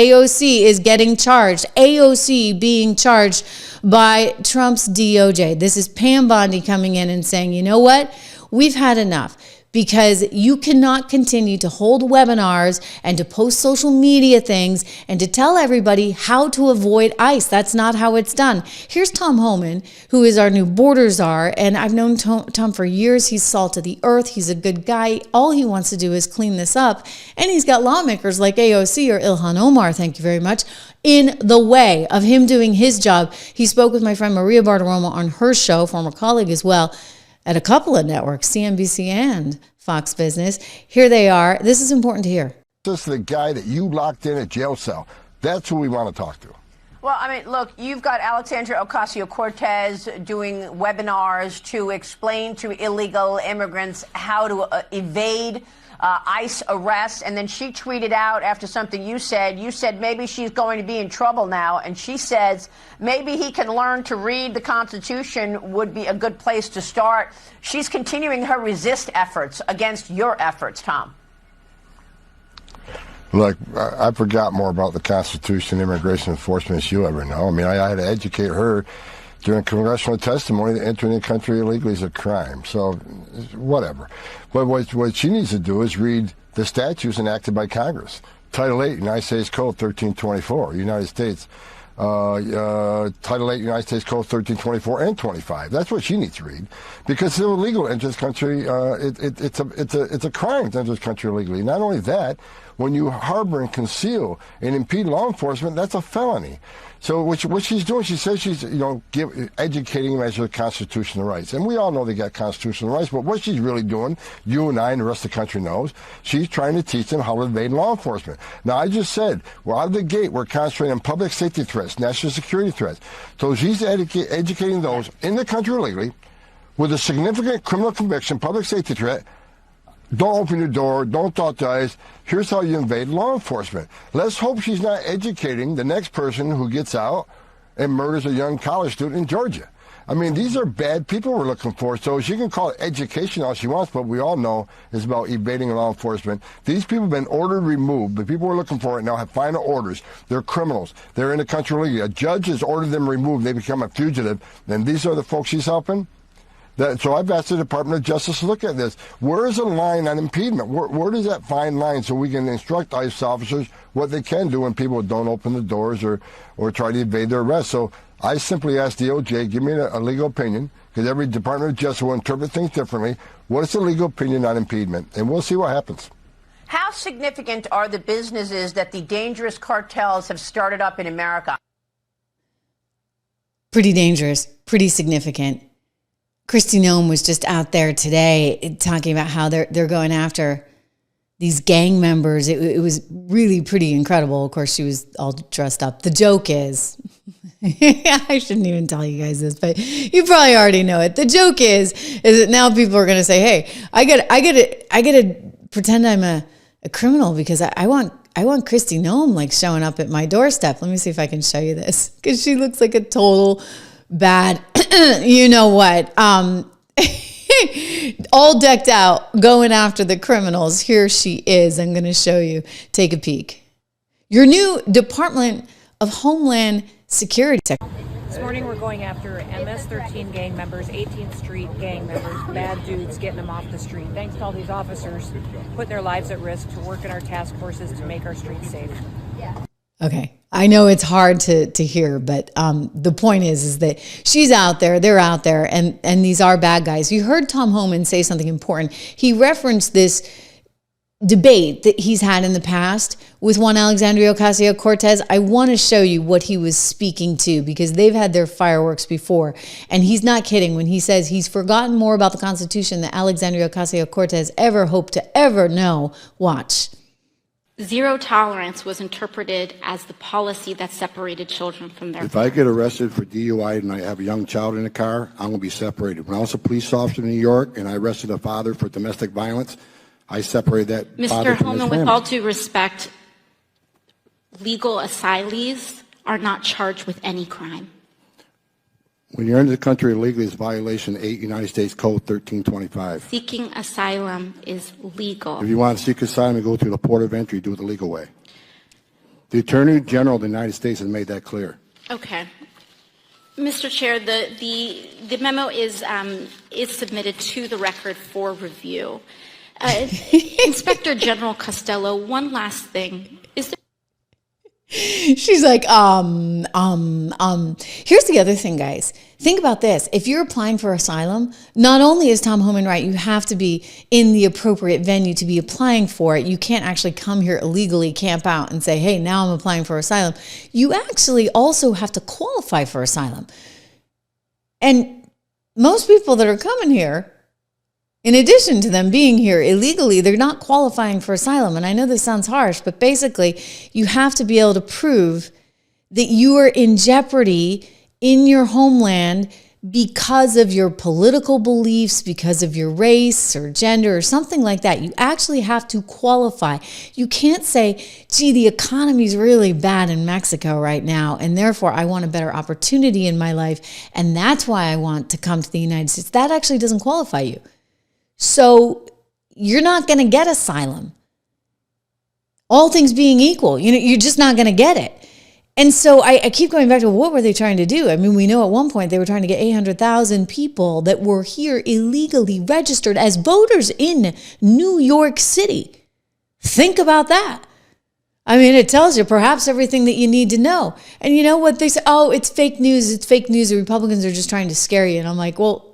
AOC is getting charged. AOC being charged by Trump's DOJ. This is Pam Bondi coming in and saying, you know what? We've had enough. Because you cannot continue to hold webinars and to post social media things and to tell everybody how to avoid ICE. That's not how it's done. Here's Tom Homan, who is our new border czar, and I've known Tom for years. He's salt of the earth. He's a good guy. All he wants to do is clean this up. And he's got lawmakers like AOC or Ilhan Omar, thank you very much, in the way of him doing his job. He spoke with my friend Maria Bartiromo on her show, former colleague as well, at a couple of networks, CNBC and Fox Business. Here they are. This is important to hear. This is the guy that you locked in a jail cell. That's who we want to talk to. Well, I mean, look, you've got Alexandria Ocasio-Cortez doing webinars to explain to illegal immigrants how to evade ICE arrests, and then she tweeted out after something you said maybe she's going to be in trouble now, and she says maybe he can learn to read the Constitution would be a good place to start. She's continuing her resist efforts against your efforts, Tom. Look, I forgot more about the Constitution, immigration enforcement as you ever know. I mean, I had to educate her during congressional testimony that entering the country illegally is a crime. So, whatever. But what she needs to do is read the statutes enacted by Congress. Title 8, United States Code 1324, United States. Title 8, United States Code 1324 and 25. That's what she needs to read, because it's illegal to enter this country. It's a crime to enter this country illegally. Not only that, when you harbor and conceal and impede law enforcement, that's a felony. So what she's doing, she says she's educating them as to the constitutional rights, and we all know they got constitutional rights. But what she's really doing, you and I and the rest of the country knows, she's trying to teach them how to evade law enforcement. Now, I just said, well, out of the gate, we're concentrating on public safety threats, national security threats. So she's educating those in the country illegally with a significant criminal conviction, public safety threat. Don't open your door. Don't dot the I's. Here's how you invade law enforcement. Let's hope she's not educating the next person who gets out and murders a young college student in Georgia. I mean, these are bad people we're looking for. So she can call it education all she wants, but we all know it's about evading law enforcement. These people have been ordered removed. The people we're looking for right now have final orders. They're criminals. They're in the country illegally. A judge has ordered them removed. They become a fugitive. And these are the folks she's helping. So I've asked the Department of Justice to look at this. Where is the line on impediment? Where does that fine line so we can instruct ICE officers what they can do when people don't open the doors or try to evade their arrest? So I simply asked DOJ, give me a legal opinion, because every Department of Justice will interpret things differently. What is the legal opinion on impediment? And we'll see what happens. How significant are the businesses that the dangerous cartels have started up in America? Pretty dangerous, pretty significant. Kristi Noem was just out there today talking about how they're going after these gang members. It was really pretty incredible. Of course, she was all dressed up. The joke is, I shouldn't even tell you guys this, but you probably already know it. The joke is that now people are going to say, "Hey, I got to pretend I'm a criminal because I want Kristi Noem like showing up at my doorstep." Let me see if I can show you this, because she looks like a total bad, you know what, all decked out, going after the criminals. Here she is. I'm going to show you. Take a peek. Your new Department of Homeland Security Secretary. This morning we're going after MS-13 gang members, 18th Street gang members, bad dudes, getting them off the street. Thanks to all these officers putting their lives at risk to work in our task forces to make our streets safe. Okay. I know it's hard to hear, but the point is that she's out there, they're out there, and these are bad guys. You heard Tom Homan say something important. He referenced this debate that he's had in the past with one Alexandria Ocasio-Cortez. I want to show you what he was speaking to, because they've had their fireworks before. And he's not kidding when he says he's forgotten more about the Constitution than Alexandria Ocasio-Cortez ever hoped to ever know. Watch. Zero tolerance was interpreted as the policy that separated children from their If I get arrested for DUI and I have a young child in the car, I'm going to be separated. When I was a police officer in New York and I arrested a father for domestic violence, I separated that father from his Mr. Homan, family. with all due respect, legal asylees are not charged with any crime. When you're into the country illegally, it's violation 8 United States Code 1325. Seeking asylum is legal. If you want to seek asylum and go through the port of entry, do it the legal way. The Attorney General of the United States has made that clear. Okay. Mr. Chair, the memo is submitted to the record for review. Inspector General Costello, one last thing. Is there She's like, Here's the other thing, guys. Think about this. If you're applying for asylum, not only is Tom Homan right, you have to be in the appropriate venue to be applying for it. You can't actually come here illegally, camp out, and say, hey, now I'm applying for asylum. You actually also have to qualify for asylum. And most people that are coming here, in addition to them being here illegally, they're not qualifying for asylum. And I know this sounds harsh, but basically you have to be able to prove that you are in jeopardy in your homeland because of your political beliefs, because of your race or gender or something like that. You actually have to qualify. You can't say, gee, the economy's really bad in Mexico right now, and therefore I want a better opportunity in my life, and that's why I want to come to the United States. That actually doesn't qualify you. So you're not going to get asylum. All things being equal, you're just not going to get it. And so I keep going back to what were they trying to do? I mean, we know at one point they were trying to get 800,000 people that were here illegally registered as voters in New York City. Think about that. I mean, it tells you perhaps everything that you need to know. And you know what they say? Oh, it's fake news. It's fake news. The Republicans are just trying to scare you. And I'm like, well,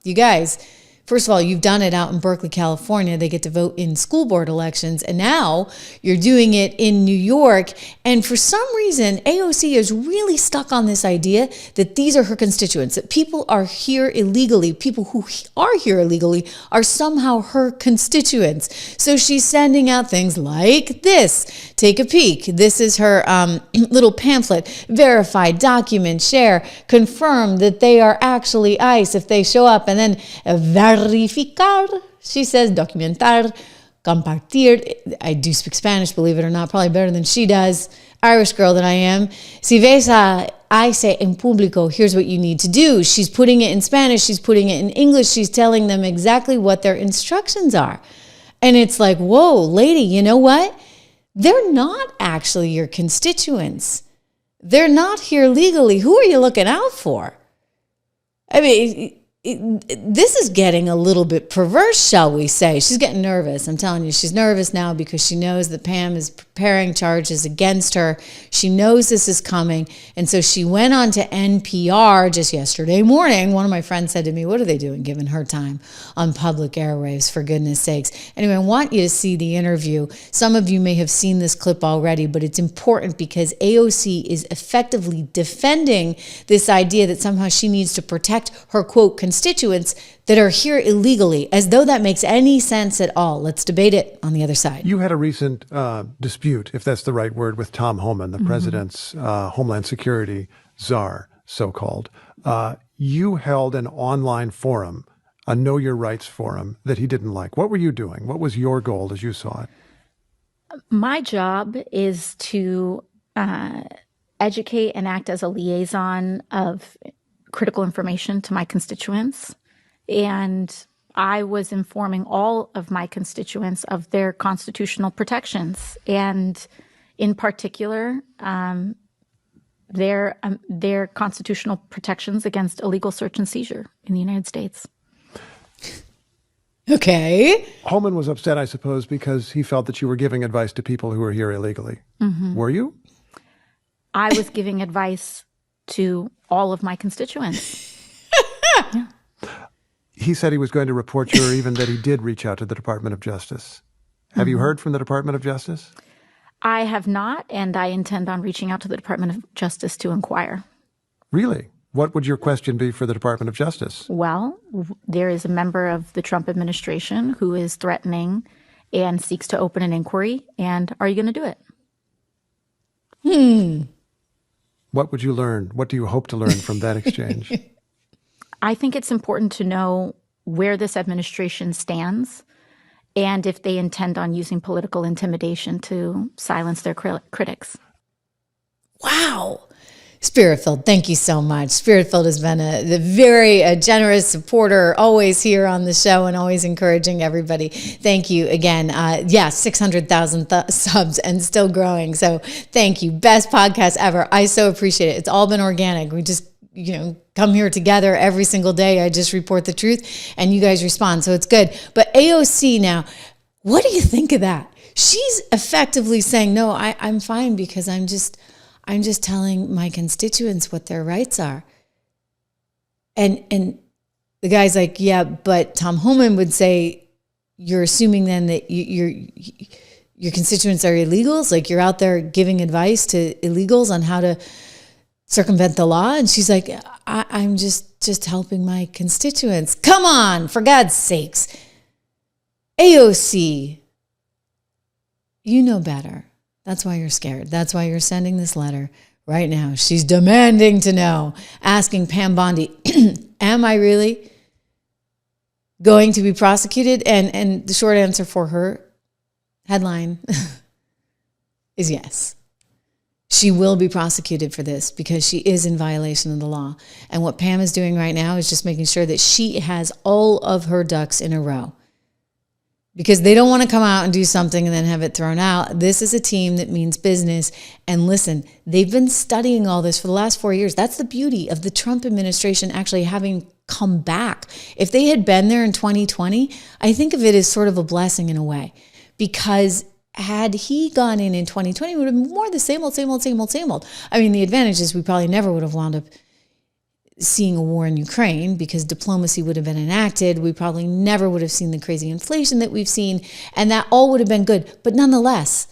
you guys, first of all, you've done it out in Berkeley, California. They get to vote in school board elections. And now you're doing it in New York. And for some reason, AOC is really stuck on this idea that these are her constituents, that people are here illegally. People who are here illegally are somehow her constituents. So she's sending out things like this. Take a peek. This is her little pamphlet. Verify, document, share, confirm that they are actually ICE if they show up. And then verificar, she says, documentar, compartir. I do speak Spanish, believe it or not, probably better than she does. Irish girl that I am. Si ves a ICE en público, here's what you need to do. She's putting it in Spanish, she's putting it in English, she's telling them exactly what their instructions are. And it's like, whoa, lady, you know what? They're not actually your constituents. They're not here legally. Who are you looking out for? I mean, this is getting a little bit perverse, shall we say. She's getting nervous. I'm telling you, she's nervous now because she knows that Pam is preparing charges against her. She knows this is coming. And so she went on to NPR just yesterday morning. One of my friends said to me, what are they doing giving her time on public airwaves, for goodness sakes? Anyway, I want you to see the interview. Some of you may have seen this clip already, but it's important because AOC is effectively defending this idea that somehow she needs to protect her, quote, constituents that are here illegally, as though that makes any sense at all. Let's debate it on the other side. You had a recent dispute, if that's the right word, with Tom Homan, the president's Homeland Security czar, so-called. You held an online forum, a Know Your Rights forum, that he didn't like. What were you doing? What was your goal as you saw it? My job is to educate and act as a liaison of critical information to my constituents. And I was informing all of my constituents of their constitutional protections, and in particular, their constitutional protections against illegal search and seizure in the United States. Okay. Homan was upset, I suppose, because he felt that you were giving advice to people who were here illegally. Mm-hmm. Were you? I was giving advice to all of my constituents. Yeah. He said he was going to report you, or even that he did reach out to the Department of Justice. Have you heard from the Department of Justice? I have not, and I intend on reaching out to the Department of Justice to inquire. Really? What would your question be for the Department of Justice? Well, there is a member of the Trump administration who is threatening and seeks to open an inquiry, and are you going to do it? What would you learn? What do you hope to learn from that exchange? I think it's important to know where this administration stands and if they intend on using political intimidation to silence their critics. Wow. Spirit-filled, thank you so much. Spirit-filled has been a very generous supporter, always here on the show and always encouraging everybody. Thank you again. 600,000 subs and still growing. So thank you. Best podcast ever. I so appreciate it. It's all been organic. We just, come here together every single day. I just report the truth and you guys respond. So it's good. But AOC now, what do you think of that? She's effectively saying, no, I'm fine because I'm just telling my constituents what their rights are. And the guy's like, yeah, but Tom Homan would say, you're assuming then that your constituents are illegals? Like you're out there giving advice to illegals on how to circumvent the law? And she's like, I'm just helping my constituents. Come on, for God's sakes. AOC, you know better. That's why you're scared. That's why you're sending this letter right now. She's demanding to know, asking Pam Bondi, am I really going to be prosecuted? And the short answer for her headline is yes. She will be prosecuted for this because she is in violation of the law. And what Pam is doing right now is just making sure that she has all of her ducks in a row. Because they don't want to come out and do something and then have it thrown out. This is a team that means business. And listen, they've been studying all this for the last 4 years. That's the beauty of the Trump administration actually having come back. If they had been there in 2020, I think of it as sort of a blessing in a way. Because had he gone in 2020, it would have been more the same old. I mean, the advantage is we probably never would have wound up seeing a war in Ukraine because diplomacy would have been enacted. We probably never would have seen the crazy inflation that we've seen, and that all would have been good. But nonetheless,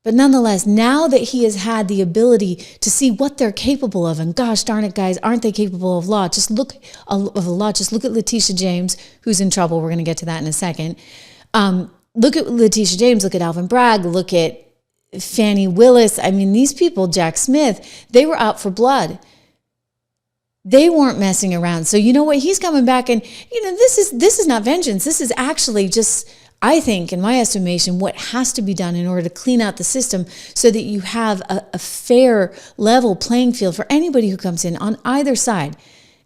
now that he has had the ability to see what they're capable of, and gosh darn it, guys, aren't they capable of law? Just look at Letitia James, who's in trouble. We're going to get to that in a second. Look at Letitia James, look at Alvin Bragg, look at Fannie Willis. I mean, these people, Jack Smith, they were out for blood. They weren't messing around. So you know what? He's coming back and, this is not vengeance. This is actually just, I think, in my estimation, what has to be done in order to clean out the system so that you have a fair, level playing field for anybody who comes in on either side.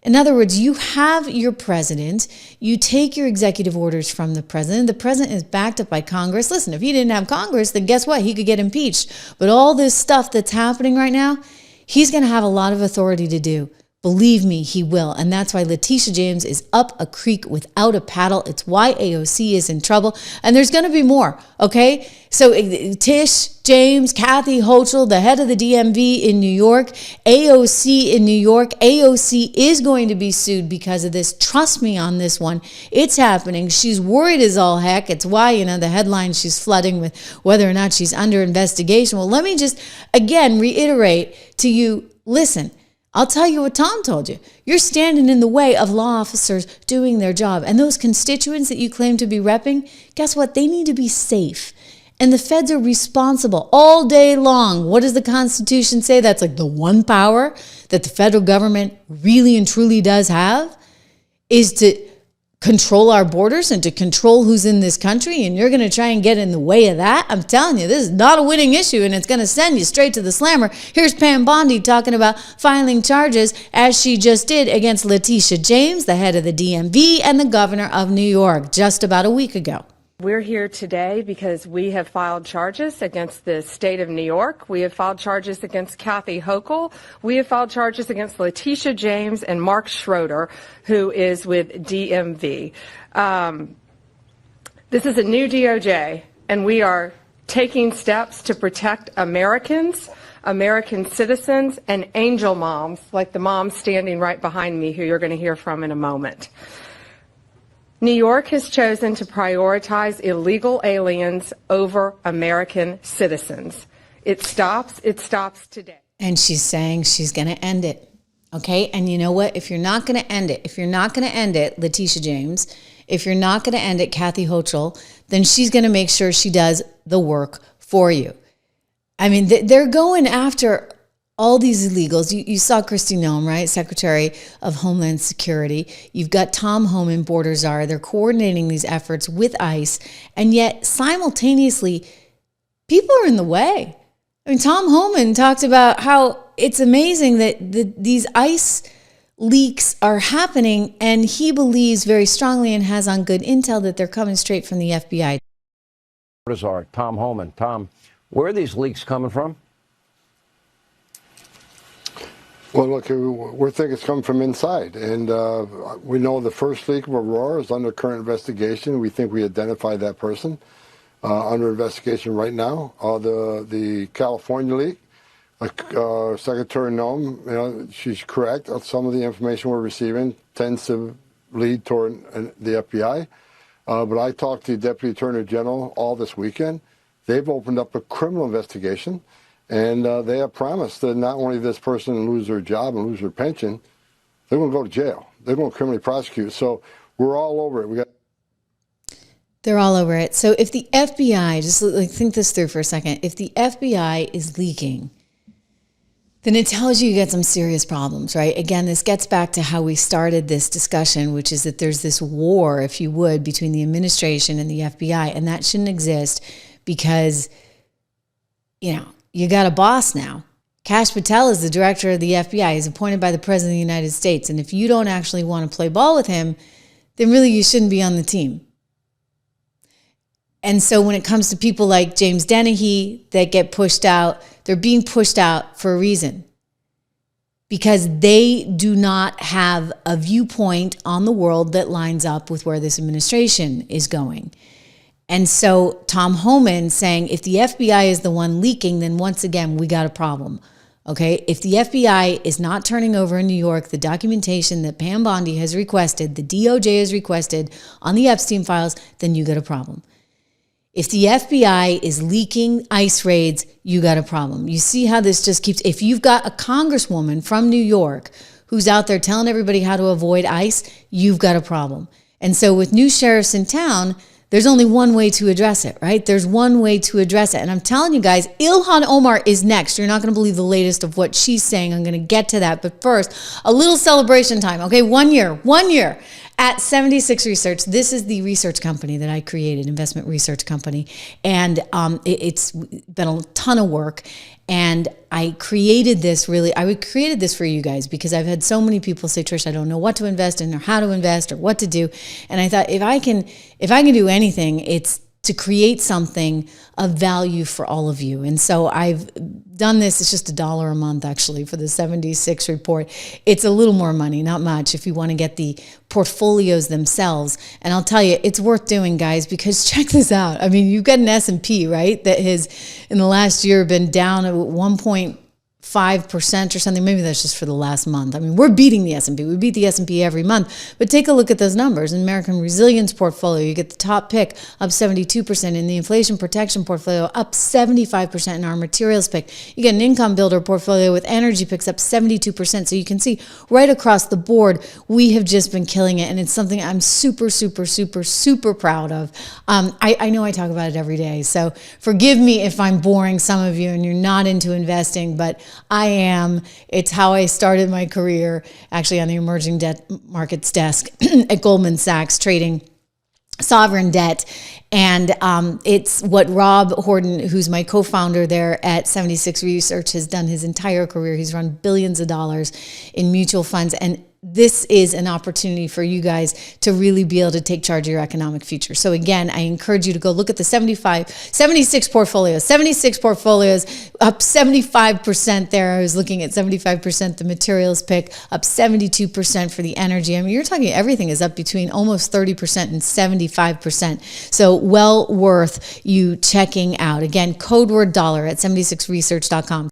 In other words, you have your president, you take your executive orders from the president is backed up by Congress. Listen, if he didn't have Congress, then guess what? He could get impeached. But all this stuff that's happening right now, he's going to have a lot of authority to do. Believe me, he will. And that's why Letitia James is up a creek without a paddle. It's why AOC is in trouble. And there's going to be more, okay? So Tish, James, Kathy Hochul, the head of the DMV in New York, AOC in New York. AOC is going to be sued because of this. Trust me on this one. It's happening. She's worried as all heck. It's why, the headline she's flooding with whether or not she's under investigation. Well, let me just, again, reiterate to you, listen, I'll tell you what Tom told you. You're standing in the way of law officers doing their job. And those constituents that you claim to be repping, guess what? They need to be safe. And the feds are responsible all day long. What does the Constitution say? That's like the one power that the federal government really and truly does have is to control our borders and to control who's in this country, and you're going to try and get in the way of that? I'm telling you, this is not a winning issue, and it's going to send you straight to the slammer. Here's Pam Bondi talking about filing charges, as she just did, against Letitia James, the head of the DMV, and the governor of New York, just about a week ago. We're here today because we have filed charges against the state of New York. We have filed charges against Kathy Hochul. We have filed charges against Letitia James and Mark Schroeder, who is with DMV. This is a new DOJ, and we are taking steps to protect Americans, American citizens, and angel moms, like the mom standing right behind me, who you're going to hear from in a moment. New York has chosen to prioritize illegal aliens over American citizens. It stops today. And she's saying she's going to end it. Okay? And you know what? If you're not going to end it, Letitia James, if you're not going to end it, Kathy Hochul, then she's going to make sure she does the work for you. I mean, they're going after all these illegals. You saw Kristi Noem, right? Secretary of Homeland Security. You've got Tom Homan, border czar. They're coordinating these efforts with ICE. And yet, simultaneously, people are in the way. I mean, Tom Homan talked about how it's amazing that these ICE leaks are happening, and he believes very strongly and has on good intel that they're coming straight from the FBI. Czar, Tom Homan. Tom, where are these leaks coming from? Well, look, we think it's coming from inside, and we know the first leak of Aurora is under current investigation. We think we identified that person under investigation right now. The California leak, Secretary Noem, she's correct. Some of the information we're receiving tends to lead toward the FBI. But I talked to the Deputy Attorney General all this weekend. They've opened up a criminal investigation. And they have promised that not only this person lose their job and lose their pension, they're going to go to jail. They're going to criminally prosecute. So we're all over it. They're all over it. So if the FBI, just think this through for a second, if the FBI is leaking, then it tells you got some serious problems, right? Again, this gets back to how we started this discussion, which is that there's this war, if you would, between the administration and the FBI, and that shouldn't exist because, you got a boss now. Kash Patel is the director of the FBI. He's appointed by the President of the United States. And if you don't actually want to play ball with him, then really you shouldn't be on the team. And so when it comes to people like James Dennehy that get pushed out, they're being pushed out for a reason. Because they do not have a viewpoint on the world that lines up with where this administration is going. And so Tom Homan saying, if the FBI is the one leaking, then once again, we got a problem. Okay. If the FBI is not turning over in New York the documentation that Pam Bondi has requested, the DOJ has requested on the Epstein files, then you got a problem. If the FBI is leaking ICE raids, you got a problem. You see how this just keeps, if you've got a congresswoman from New York who's out there telling everybody how to avoid ICE, you've got a problem. And so with new sheriffs in town, there's only one way to address it, right? There's one way to address it. And I'm telling you guys, Ilhan Omar is next. You're not going to believe the latest of what she's saying. I'm going to get to that. But first, a little celebration time. Okay, 1 year at 76 Research. This is the research company that I created, investment research company. And it's been a ton of work. And I created this for you guys because I've had so many people say, Trish, I don't know what to invest in or how to invest or what to do. And I thought if I can do anything, it's to create something of value for all of you. And so I've done this. It's just $1 a month, actually, for the 76 report. It's a little more money, not much, if you want to get the portfolios themselves. And I'll tell you, it's worth doing, guys, because check this out. I mean, you've got an S&P, right, that has, in the last year, been down at 1.5% or something. Maybe that's just for the last month. I mean, we're beating the S&P. We beat the S&P every month. But take a look at those numbers. In American Resilience portfolio, you get the top pick up 72%. In the inflation protection portfolio, up 75%. In our materials pick, you get an income builder portfolio with energy picks up 72%. So you can see right across the board, we have just been killing it. And it's something I'm super, super, super, super proud of. I know I talk about it every day. So forgive me if I'm boring some of you and you're not into investing, but I am. It's how I started my career, actually on the emerging debt markets desk at Goldman Sachs, trading sovereign debt. And it's what Rob Horton, who's my co-founder there at 76 Research, has done his entire career. He's run billions of dollars in mutual funds. And this is an opportunity for you guys to really be able to take charge of your economic future. So again, I encourage you to go look at the 76 portfolios, up 75% there. I was looking at 75%, the materials pick up 72% for the energy. I mean, you're talking everything is up between almost 30% and 75%. So well worth you checking out. Again, code word dollar at 76research.com.